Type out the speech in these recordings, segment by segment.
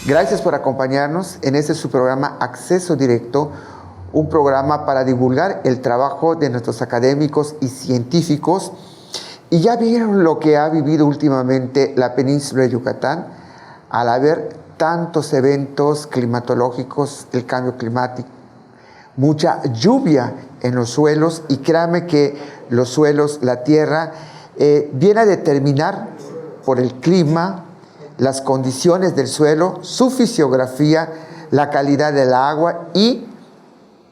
Gracias por acompañarnos en este su programa Acceso Directo, un programa para divulgar el trabajo de nuestros académicos y científicos. Y ya vieron lo que ha vivido últimamente la península de Yucatán al haber tantos eventos climatológicos, el cambio climático, mucha lluvia en los suelos, y créanme que los suelos, la tierra, viene a determinar por el clima, las condiciones del suelo, su fisiografía, la calidad del agua, y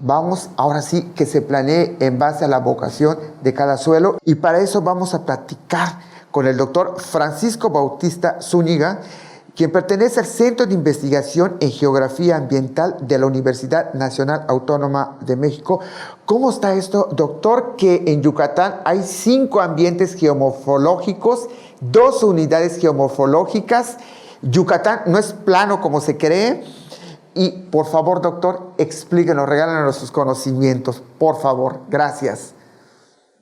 vamos ahora sí que se planee en base a la vocación de cada suelo. Y para eso vamos a platicar con el doctor Francisco Bautista Zúñiga, quien pertenece al Centro de Investigación en Geografía Ambiental de la Universidad Nacional Autónoma de México. ¿Cómo está esto, doctor? Que en Yucatán hay 5 ambientes geomorfológicos, 2 unidades geomorfológicas. Yucatán no es plano como se cree. Y por favor, doctor, explíquenos, regálanos sus conocimientos, por favor. Gracias.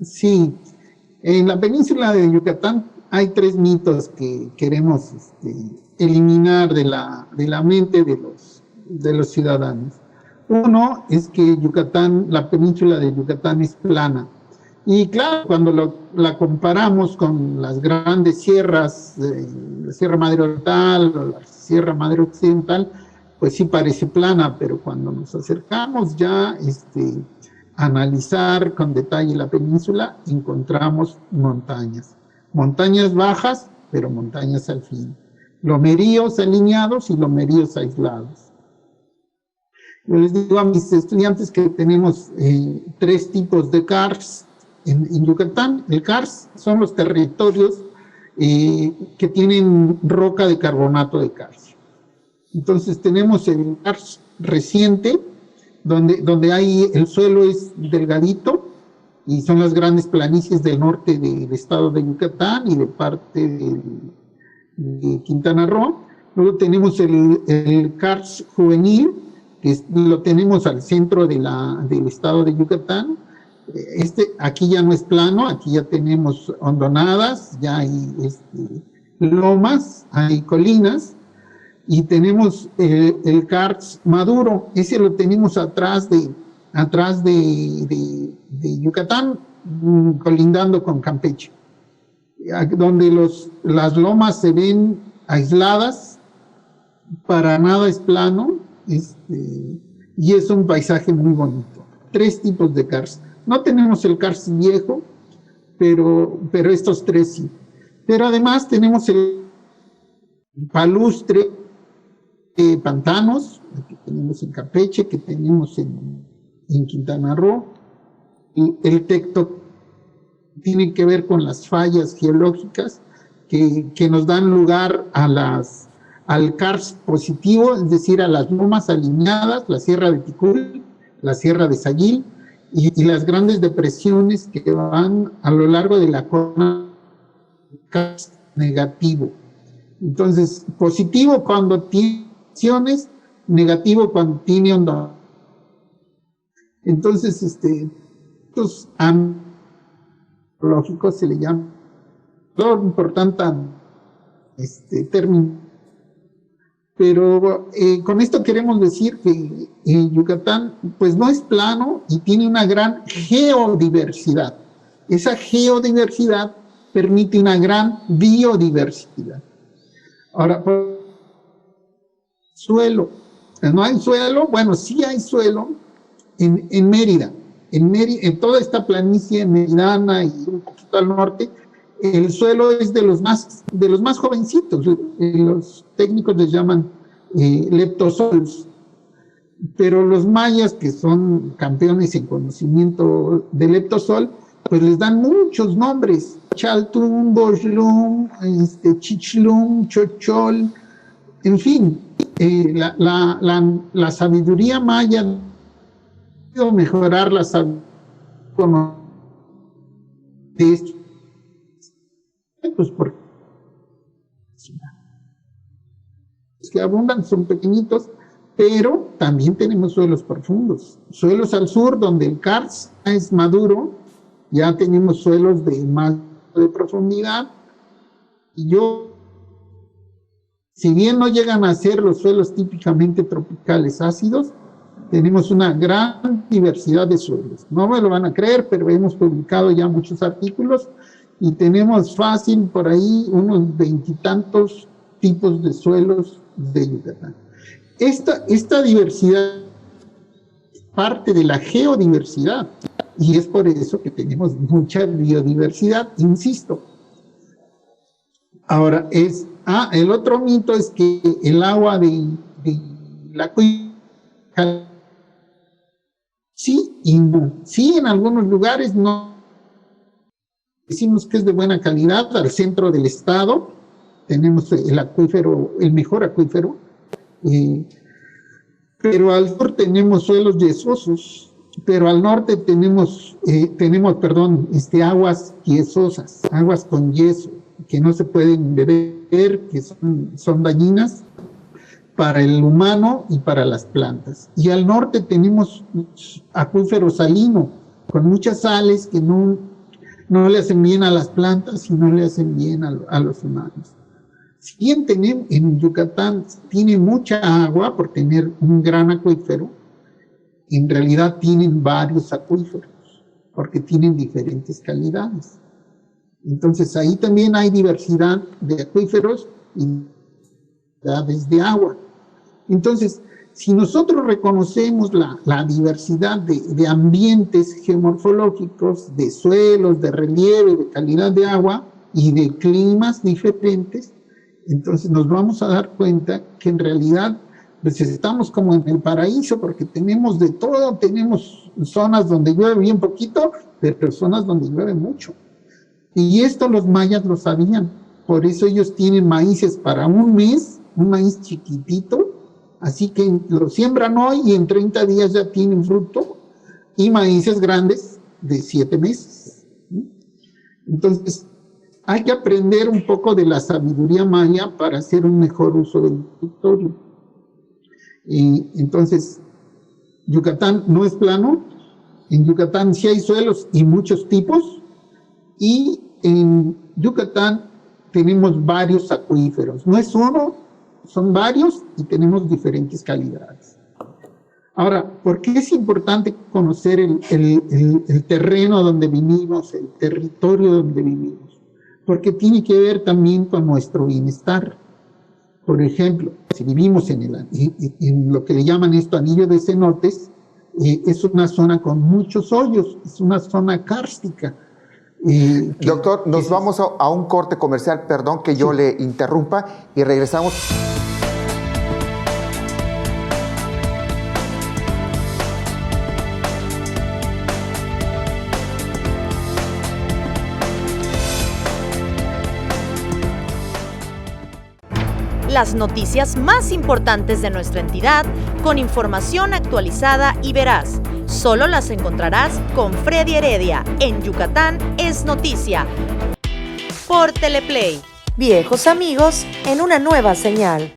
Sí, en la península de Yucatán hay 3 mitos que queremos eliminar de la mente de los ciudadanos. Uno es que Yucatán, la península de Yucatán es plana. Y claro, cuando la comparamos con las grandes sierras, la Sierra Madre Oriental o la Sierra Madre Occidental, pues sí parece plana, pero cuando nos acercamos ya a analizar con detalle la península, encontramos montañas bajas, pero montañas al fin, lomeríos alineados y lomeríos aislados. Yo les digo a mis estudiantes que tenemos 3 tipos de karst en Yucatán. El karst son los territorios que tienen roca de carbonato de calcio. Entonces tenemos el karst reciente, donde el suelo es delgadito, y son las grandes planicies del norte del estado de Yucatán y de parte de Quintana Roo. Luego tenemos el karst juvenil, que lo tenemos al centro del estado de Yucatán. Aquí ya no es plano, aquí ya tenemos hondonadas, ya hay lomas, hay colinas, y tenemos el karst maduro. Ese lo tenemos atrás de Yucatán, colindando con Campeche, donde las lomas se ven aisladas, para nada es plano, y es un paisaje muy bonito. 3 tipos de karst. No tenemos el karst viejo, pero estos 3 sí. Pero además tenemos el palustre, pantanos, que tenemos en Campeche, que tenemos en Quintana Roo. Y el tecto tiene que ver con las fallas geológicas que nos dan lugar al karst positivo, es decir, a las lomas alineadas, la Sierra de Ticul, la Sierra de Sayil, y las grandes depresiones que van a lo largo de la corona karst negativo. Entonces, positivo cuando tiene acciones, negativo cuando tiene onda. Entonces, estos lógicos se le llama, por tanto, término. Pero con esto queremos decir que Yucatán pues no es plano y tiene una gran geodiversidad. Esa geodiversidad permite una gran biodiversidad. Ahora, suelo. ¿No hay suelo? Bueno, sí hay suelo en Mérida. En toda esta planicie meridana y un poquito al norte, el suelo es de los más jovencitos. Los técnicos les llaman leptosols. Pero los mayas, que son campeones en conocimiento del leptosol, pues les dan muchos nombres: Chaltún, Boxlum, Chichlum, Chochol, en fin. La sabiduría maya ha mejorar la sabiduría de esto. Pues porque los que abundan son pequeñitos, pero también tenemos suelos profundos. Suelos al sur, donde el karst es maduro, ya tenemos suelos de más de profundidad. Y yo Si bien no llegan a ser los suelos típicamente tropicales ácidos, tenemos una gran diversidad de suelos. No me lo van a creer, pero hemos publicado ya muchos artículos y tenemos fácil por ahí unos 20 y tantos tipos de suelos de Yucatán. Esta diversidad es parte de la geodiversidad y es por eso que tenemos mucha biodiversidad, insisto. Ahora, el otro mito es que el agua de la cuenca, sí y no. Sí, en algunos lugares no. Decimos que es de buena calidad. Al centro del estado tenemos el acuífero, el mejor acuífero, pero al sur tenemos suelos yesosos, pero al norte tenemos aguas yesosas, aguas con yeso, que no se pueden beber, que son dañinas para el humano y para las plantas. Y al norte tenemos acuífero salino, con muchas sales que no le hacen bien a las plantas y no le hacen bien a los humanos. Si bien en Yucatán tiene mucha agua por tener un gran acuífero, en realidad tienen varios acuíferos, porque tienen diferentes calidades. Entonces ahí también hay diversidad de acuíferos y diversidades de agua. Entonces, si nosotros reconocemos la diversidad de ambientes geomorfológicos, de suelos, de relieve, de calidad de agua y de climas diferentes, entonces nos vamos a dar cuenta que en realidad pues estamos como en el paraíso porque tenemos de todo, tenemos zonas donde llueve bien poquito, pero zonas donde llueve mucho. Y esto los mayas lo sabían, por eso ellos tienen maíces para un mes, un maíz chiquitito, así que lo siembran hoy y en 30 días ya tienen fruto, y maíces grandes de 7 meses. Entonces, hay que aprender un poco de la sabiduría maya para hacer un mejor uso del territorio. Y entonces, Yucatán no es plano, en Yucatán sí hay suelos y muchos tipos, y en Yucatán tenemos varios acuíferos, no es uno, son varios y tenemos diferentes calidades. Ahora, ¿por qué es importante conocer el terreno donde vivimos, el territorio donde vivimos? Porque tiene que ver también con nuestro bienestar. Por ejemplo, si vivimos en lo que le llaman esto anillo de cenotes, es una zona con muchos hoyos, es una zona kárstica. Doctor, nos vamos a un corte comercial, perdón que yo le interrumpa, y regresamos. Las noticias más importantes de nuestra entidad con información actualizada y veraz. Solo las encontrarás con Freddy Heredia en Yucatán es Noticia. Por Teleplay. Viejos amigos en una nueva señal.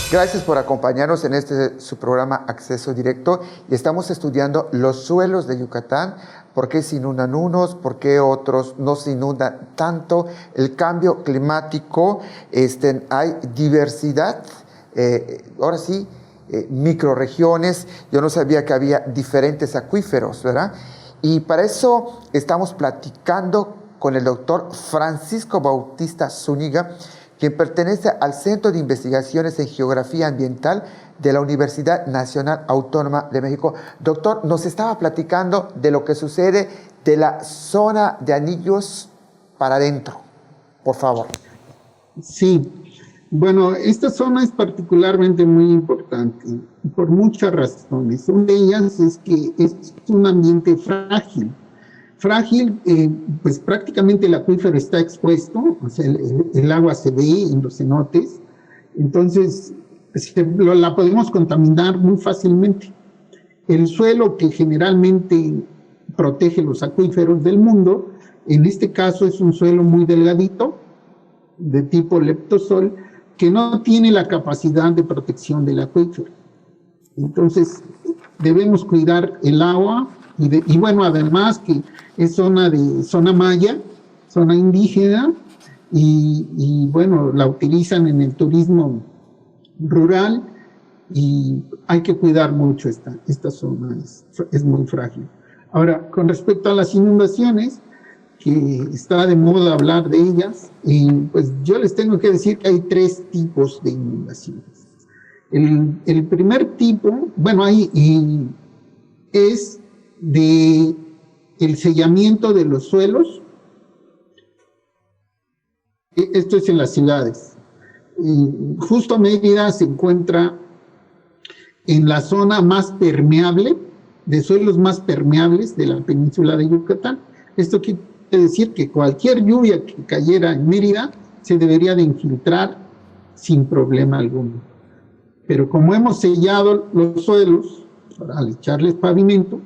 Gracias por acompañarnos en su programa Acceso Directo, y estamos estudiando los suelos de Yucatán, por qué se inundan unos, por qué otros no se inundan tanto, el cambio climático, hay diversidad, ahora sí, microrregiones. Yo no sabía que había diferentes acuíferos, ¿verdad? Y para eso estamos platicando con el doctor Francisco Bautista Zúñiga, quien pertenece al Centro de Investigaciones en Geografía Ambiental de la Universidad Nacional Autónoma de México. Doctor, nos estaba platicando de lo que sucede de la zona de anillos para adentro. Por favor. Sí, bueno, esta zona es particularmente muy importante por muchas razones. Una de ellas es que es un ambiente frágil. Frágil, pues prácticamente el acuífero está expuesto, o sea, el agua se ve en los cenotes, entonces la podemos contaminar muy fácilmente. El suelo que generalmente protege los acuíferos del mundo En este caso es un suelo muy delgadito, de tipo leptosol, que no tiene la capacidad de protección del acuífero. Entonces, debemos cuidar el agua y bueno, además que es zona maya, zona indígena, y bueno, la utilizan en el turismo rural y hay que cuidar mucho esta zona, es muy frágil. Ahora, con respecto a las inundaciones, que está de moda hablar de ellas, pues yo les tengo que decir que hay 3 tipos de inundaciones. El primer tipo, bueno, es de el sellamiento de los suelos. Esto es en las ciudades. Justo Mérida se encuentra en la zona más permeable, de suelos más permeables de la península de Yucatán. Esto quiere decir que cualquier lluvia que cayera en Mérida se debería de infiltrar sin problema alguno. Pero como hemos sellado los suelos, al echarles pavimento,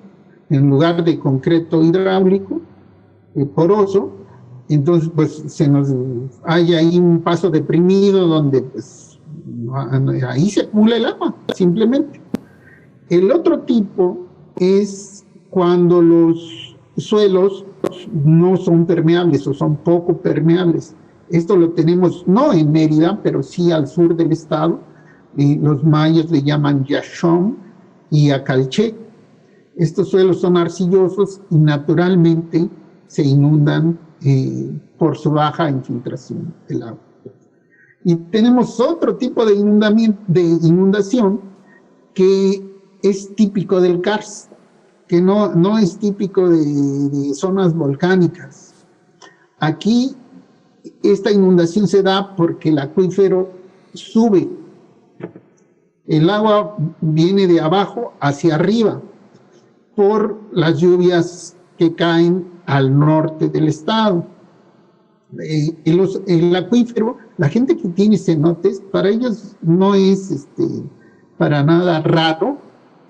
en lugar de concreto hidráulico, poroso, entonces pues hay ahí un paso deprimido donde pues ahí se acumula el agua, simplemente. El otro tipo es cuando los suelos no son permeables o son poco permeables. Esto lo tenemos no en Mérida, pero sí al sur del estado. Los mayas le llaman Yaxón y Acalché. Estos suelos son arcillosos y naturalmente se inundan por su baja infiltración del agua. Y tenemos otro tipo de inundación que es típico del karst, que no es típico de zonas volcánicas. Aquí esta inundación se da porque el acuífero sube. El agua viene de abajo hacia arriba por las lluvias que caen al norte del estado. El acuífero, la gente que tiene cenotes, para ellos no es para nada raro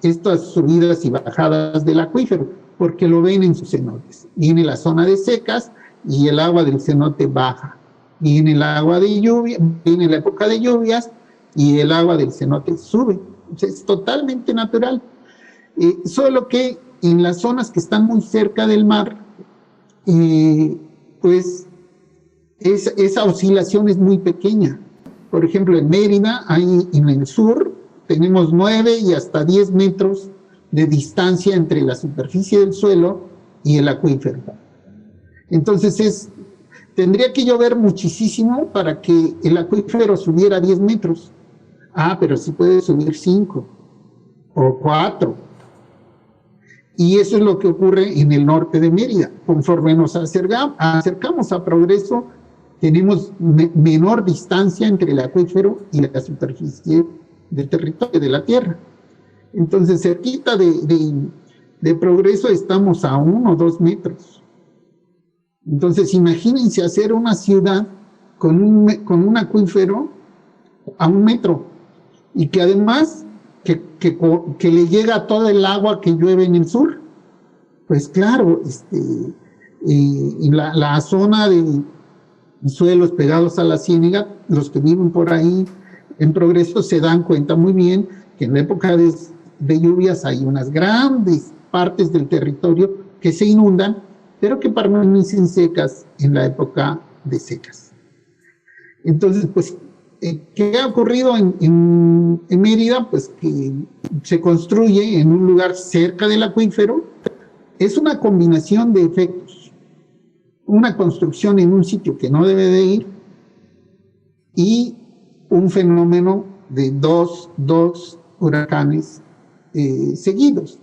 estas subidas y bajadas del acuífero, porque lo ven en sus cenotes. Viene la zona de secas y el agua del cenote baja. Viene el agua de lluvia, viene la época de lluvias y el agua del cenote sube. O sea, es totalmente natural. Solo que en las zonas que están muy cerca del mar, pues esa oscilación es muy pequeña. Por ejemplo, en Mérida, ahí en el sur, tenemos 9 y hasta 10 metros de distancia entre la superficie del suelo y el acuífero. Entonces tendría que llover muchísimo para que el acuífero subiera 10 metros. Pero sí puede subir 5 o 4. Y eso es lo que ocurre en el norte de Mérida. Conforme nos acercamos a Progreso, tenemos menor distancia entre el acuífero y la superficie del territorio de la tierra. Entonces, cerquita de Progreso estamos a 1 o 2 metros. Entonces, imagínense hacer una ciudad con un acuífero a 1 metro y que además que le llega toda el agua que llueve en el sur. Pues claro, en la zona de suelos pegados a la ciénaga, los que viven por ahí en Progreso se dan cuenta muy bien que en la época de lluvias hay unas grandes partes del territorio que se inundan, pero que permanecen secas en la época de secas. Entonces, pues, ¿qué ha ocurrido en Mérida? Pues que se construye en un lugar cerca del acuífero. Es una combinación de efectos. Una construcción en un sitio que no debe de ir y un fenómeno de dos huracanes seguidos.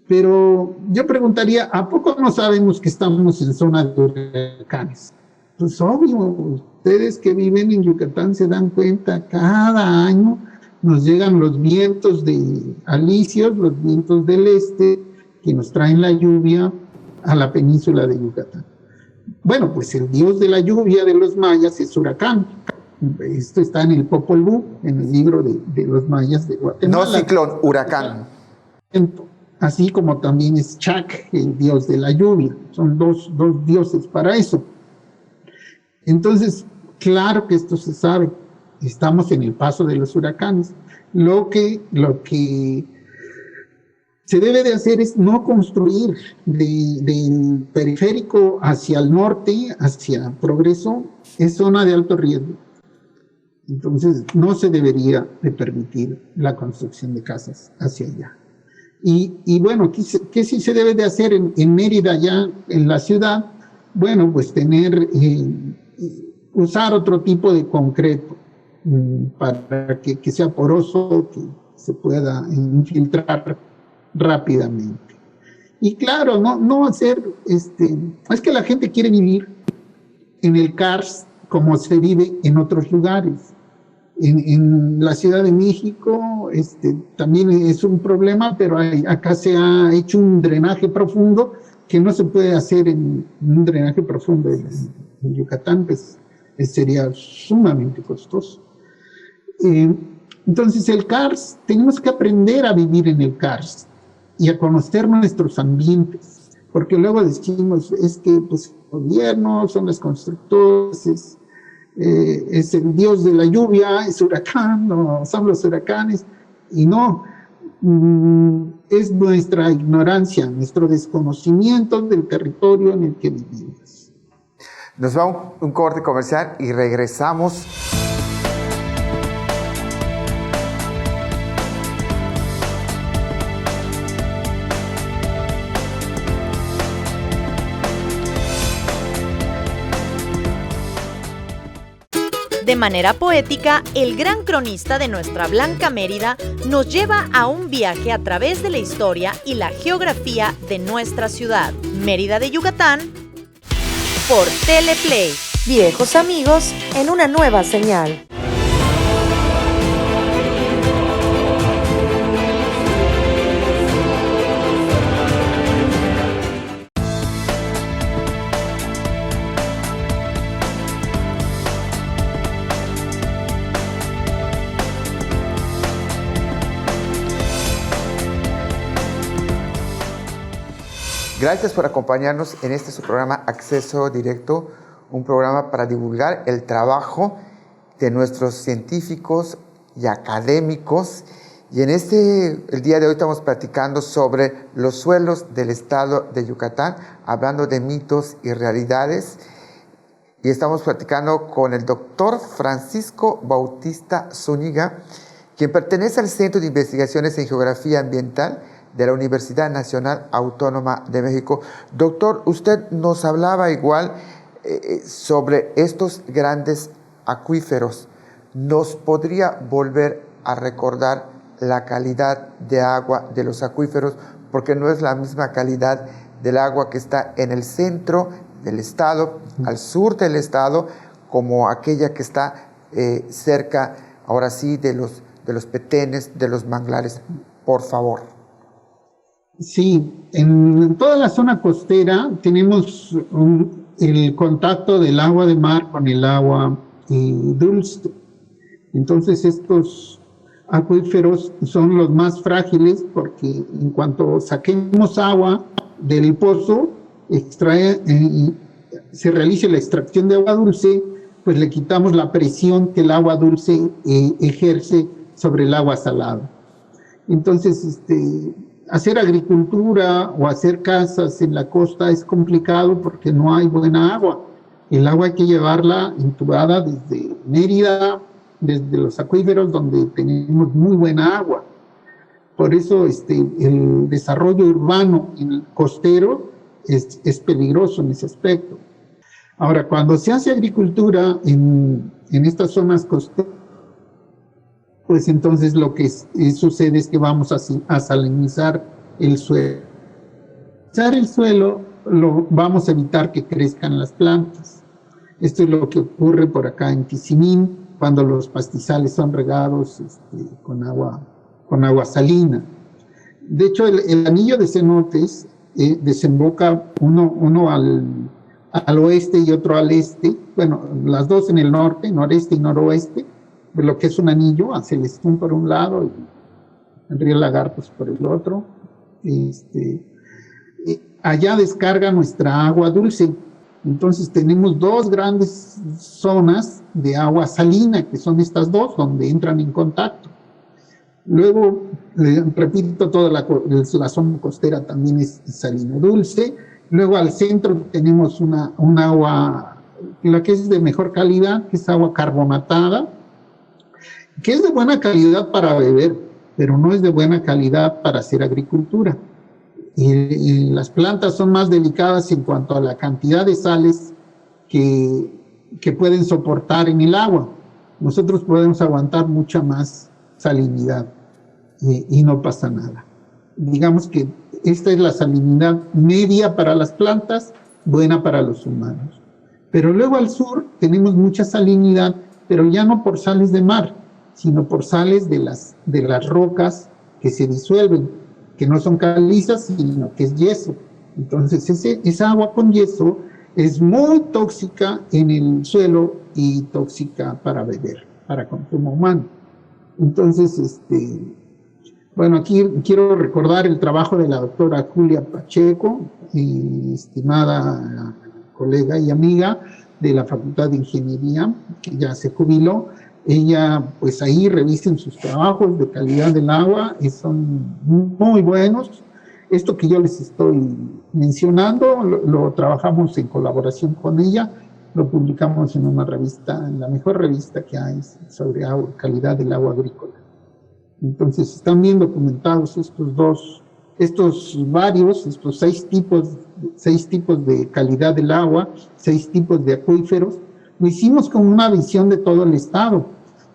Pero yo preguntaría, ¿a poco no sabemos que estamos en zona de huracanes? Pues obvio, ustedes que viven en Yucatán se dan cuenta, cada año nos llegan los vientos alisios, los vientos del este, que nos traen la lluvia a la península de Yucatán. Bueno, pues el dios de la lluvia de los mayas es Huracán. Esto está en el Popol Vuh, en el libro de los mayas de Guatemala. No ciclón, huracán. así como también es Chak, el dios de la lluvia. Son dos dioses para eso. Entonces, claro que esto se sabe. Estamos en el paso de los huracanes. Lo que se debe de hacer es no construir del periférico hacia el norte, hacia Progreso, es zona de alto riesgo. Entonces, no se debería de permitir la construcción de casas hacia allá. Y bueno, ¿qué sí se debe de hacer en Mérida, ya en la ciudad? Bueno, pues usar otro tipo de concreto para que sea poroso, que se pueda infiltrar rápidamente. Y claro, no hacer, es que la gente quiere vivir en el CARS como se vive en otros lugares. En la Ciudad de México también es un problema, pero acá se ha hecho un drenaje profundo que no se puede hacer en un drenaje profundo en Yucatán, pues sería sumamente costoso. Entonces el CARS, tenemos que aprender a vivir en el CARS y a conocer nuestros ambientes, porque luego decimos, es que pues el gobierno, son los constructores, es el dios de la lluvia, es huracán, no, son los huracanes, y no, es nuestra ignorancia, nuestro desconocimiento del territorio en el que vivimos. Nos va un corte comercial y regresamos. De manera poética, el gran cronista de nuestra Blanca Mérida nos lleva a un viaje a través de la historia y la geografía de nuestra ciudad, Mérida de Yucatán, por Teleplay. Viejos amigos en una nueva señal. Gracias por acompañarnos en este su programa Acceso Directo, un programa para divulgar el trabajo de nuestros científicos y académicos. Y el día de hoy estamos platicando sobre los suelos del estado de Yucatán, hablando de mitos y realidades. Y estamos platicando con el doctor Francisco Bautista Zúñiga, quien pertenece al Centro de Investigaciones en Geografía Ambiental de la Universidad Nacional Autónoma de México. Doctor, usted nos hablaba igual sobre estos grandes acuíferos. ¿Nos podría volver a recordar la calidad de agua de los acuíferos? Porque no es la misma calidad del agua que está en el centro del estado, al sur del estado, como aquella que está cerca, ahora sí, de los petenes, de los manglares. Por favor. Sí, en toda la zona costera tenemos el contacto del agua de mar con el agua dulce. Entonces estos acuíferos son los más frágiles porque en cuanto saquemos agua del pozo, se realice la extracción de agua dulce, pues le quitamos la presión que el agua dulce ejerce sobre el agua salada. Entonces, hacer agricultura o hacer casas en la costa es complicado porque no hay buena agua. El agua hay que llevarla entubada desde Mérida, desde los acuíferos donde tenemos muy buena agua. Por eso el desarrollo urbano en el costero es peligroso en ese aspecto. Ahora, cuando se hace agricultura en estas zonas costeras, pues entonces lo que sucede es que vamos a salinizar el suelo. Salinizar el suelo vamos a evitar que crezcan las plantas. Esto es lo que ocurre por acá en Tizimín, cuando los pastizales son regados con agua salina. De hecho, el anillo de cenotes desemboca uno al oeste y otro al este, bueno, las dos en el norte, noreste y noroeste, de lo que es un anillo, a Celestún por un lado y el río Lagartos por el otro. Allá descarga nuestra agua dulce. Entonces tenemos dos grandes zonas de agua salina, que son estas dos, donde entran en contacto. Luego, repito, toda la zona costera también es salino dulce. Luego al centro tenemos un agua, la que es de mejor calidad, que es agua carbonatada, que es de buena calidad para beber, pero no es de buena calidad para hacer agricultura. Y las plantas son más delicadas en cuanto a la cantidad de sales que pueden soportar en el agua. Nosotros podemos aguantar mucha más salinidad y no pasa nada. Digamos que esta es la salinidad media para las plantas, buena para los humanos. Pero luego al sur tenemos mucha salinidad, pero ya no por sales de mar, sino por sales de las rocas que se disuelven, que no son calizas, sino que es yeso. Entonces esa agua con yeso es muy tóxica en el suelo y tóxica para beber, para consumo humano. Entonces, bueno, aquí quiero recordar el trabajo de la doctora Julia Pacheco, estimada colega y amiga de la Facultad de Ingeniería, que ya se jubiló. Ella, pues ahí revisen sus trabajos de calidad del agua, y son muy buenos. Esto que yo les estoy mencionando, lo trabajamos en colaboración con ella, lo publicamos en una revista, en la mejor revista que hay sobre calidad del agua agrícola. Entonces están bien documentados estos seis tipos de calidad del agua, 6 tipos de acuíferos. Lo hicimos con una visión de todo el estado,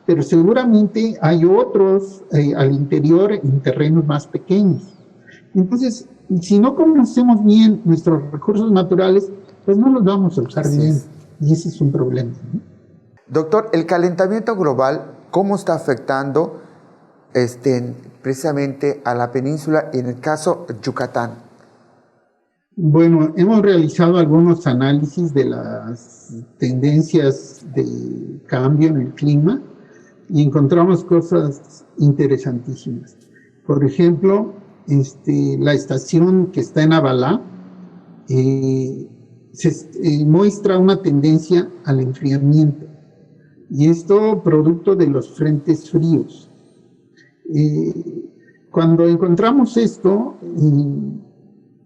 pero seguramente hay otros al interior en terrenos más pequeños. Entonces, si no conocemos bien nuestros recursos naturales, pues no los vamos a usar bien, y ese es un problema, ¿no? Doctor, el calentamiento global, ¿cómo está afectando precisamente a la península y en el caso Yucatán? Bueno, hemos realizado algunos análisis de las tendencias de cambio en el clima y encontramos cosas interesantísimas. Por ejemplo, la estación que está en Abalá muestra una tendencia al enfriamiento, y esto producto de los frentes fríos. Cuando encontramos esto,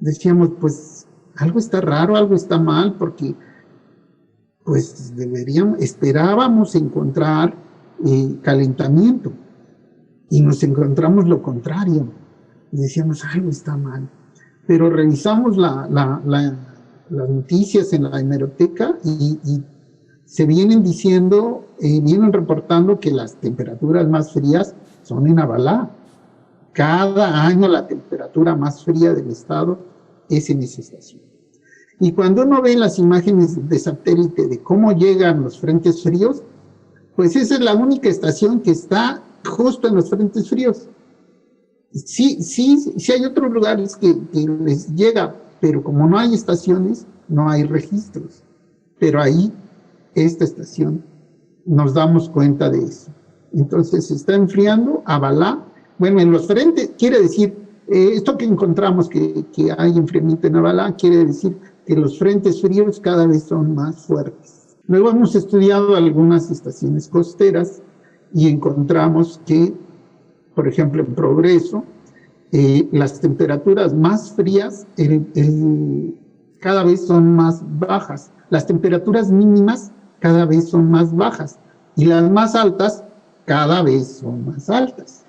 decíamos, pues algo está raro, algo está mal, porque pues esperábamos encontrar calentamiento, y nos encontramos lo contrario, y decíamos, algo está mal. Pero revisamos las noticias en la hemeroteca y se vienen diciendo, vienen reportando que las temperaturas más frías son en Abalá. Cada año la temperatura más fría del estado es en esa estación. Y cuando uno ve las imágenes de satélite de cómo llegan los frentes fríos, pues esa es la única estación que está justo en los frentes fríos. Sí hay otros lugares que les llega, pero como no hay estaciones, no hay registros. Pero ahí, esta estación, nos damos cuenta de eso. Entonces se está enfriando Abalá. Bueno, en los frentes, quiere decir, esto que encontramos que hay enfriamiento en Abalá, quiere decir que los frentes fríos cada vez son más fuertes. Luego hemos estudiado algunas estaciones costeras y encontramos que, por ejemplo, en Progreso, las temperaturas más frías cada vez son más bajas. Las temperaturas mínimas cada vez son más bajas y las más altas cada vez son más altas.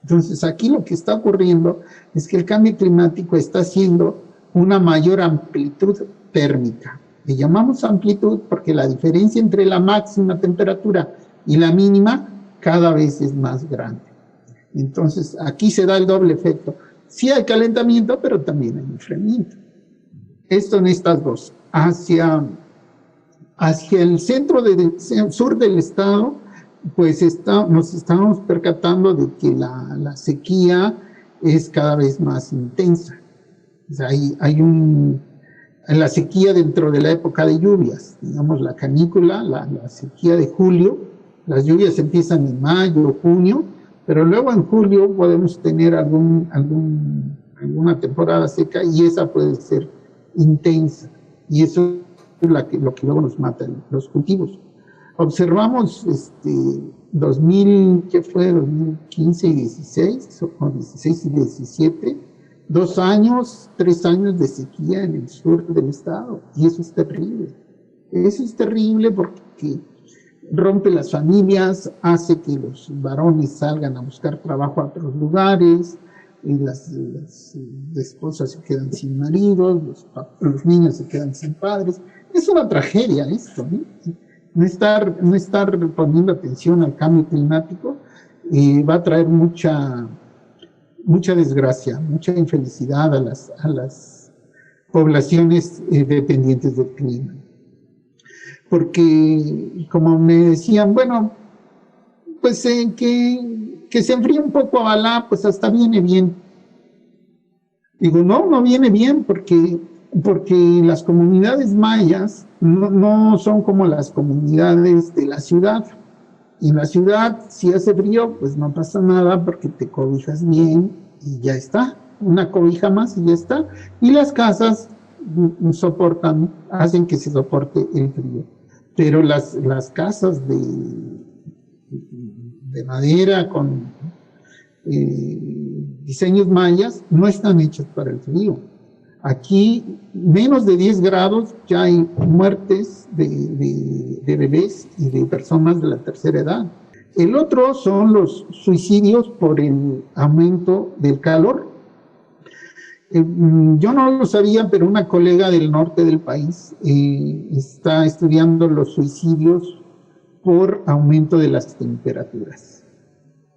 Entonces aquí lo que está ocurriendo es que el cambio climático está haciendo una mayor amplitud térmica. Le llamamos amplitud porque la diferencia entre la máxima temperatura y la mínima cada vez es más grande. Entonces aquí se da el doble efecto. Sí hay calentamiento, pero también hay enfriamiento. Esto en estas dos. Hacia el sur del estado, pues nos estamos percatando de que la sequía es cada vez más intensa. O sea, hay la sequía dentro de la época de lluvias, digamos la canícula, la sequía de julio. Las lluvias empiezan en mayo, junio, pero luego en julio podemos tener algún alguna temporada seca, y esa puede ser intensa, y eso es lo que luego nos mata los cultivos. Observamos 2015 y 16, o 16 y 17, 2 años, 3 años de sequía en el sur del estado, y eso es terrible. Eso es terrible porque rompe las familias, hace que los varones salgan a buscar trabajo a otros lugares, y las esposas se quedan sin maridos, los niños se quedan sin padres. Es una tragedia esto, ¿no? No estar poniendo atención al cambio climático va a traer mucha desgracia, mucha infelicidad a las poblaciones dependientes del clima. Porque, como me decían, bueno, pues que se enfríe un poco Abalá, pues hasta viene bien. Digo, no viene bien porque las comunidades mayas no son como las comunidades de la ciudad. Y en la ciudad, si hace frío, pues no pasa nada porque te cobijas bien y ya está. Una cobija más y ya está. Y las casas hacen que se soporte el frío. Pero las casas de madera con diseños mayas no están hechas para el frío. Aquí, menos de 10 grados, ya hay muertes de bebés y de personas de la tercera edad. El otro son los suicidios por el aumento del calor. Yo no lo sabía, pero una colega del norte del país está estudiando los suicidios por aumento de las temperaturas.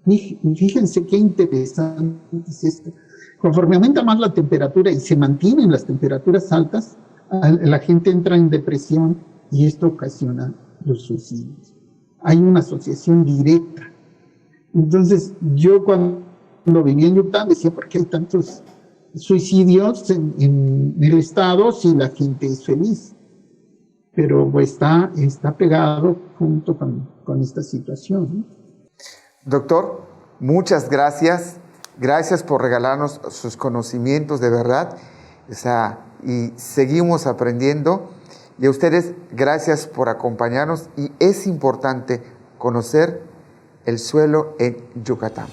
Fíjense qué interesante es esto. Conforme aumenta más la temperatura y se mantienen las temperaturas altas, la gente entra en depresión y esto ocasiona los suicidios. Hay una asociación directa. Entonces, yo cuando vivía en Yucatán decía, ¿por qué hay tantos suicidios en el estado si la gente es feliz? Pero pues, está pegado junto con esta situación, ¿no? Doctor, muchas gracias. Gracias por regalarnos sus conocimientos de verdad. Y seguimos aprendiendo. Y a ustedes, gracias por acompañarnos. Y es importante conocer el suelo en Yucatán.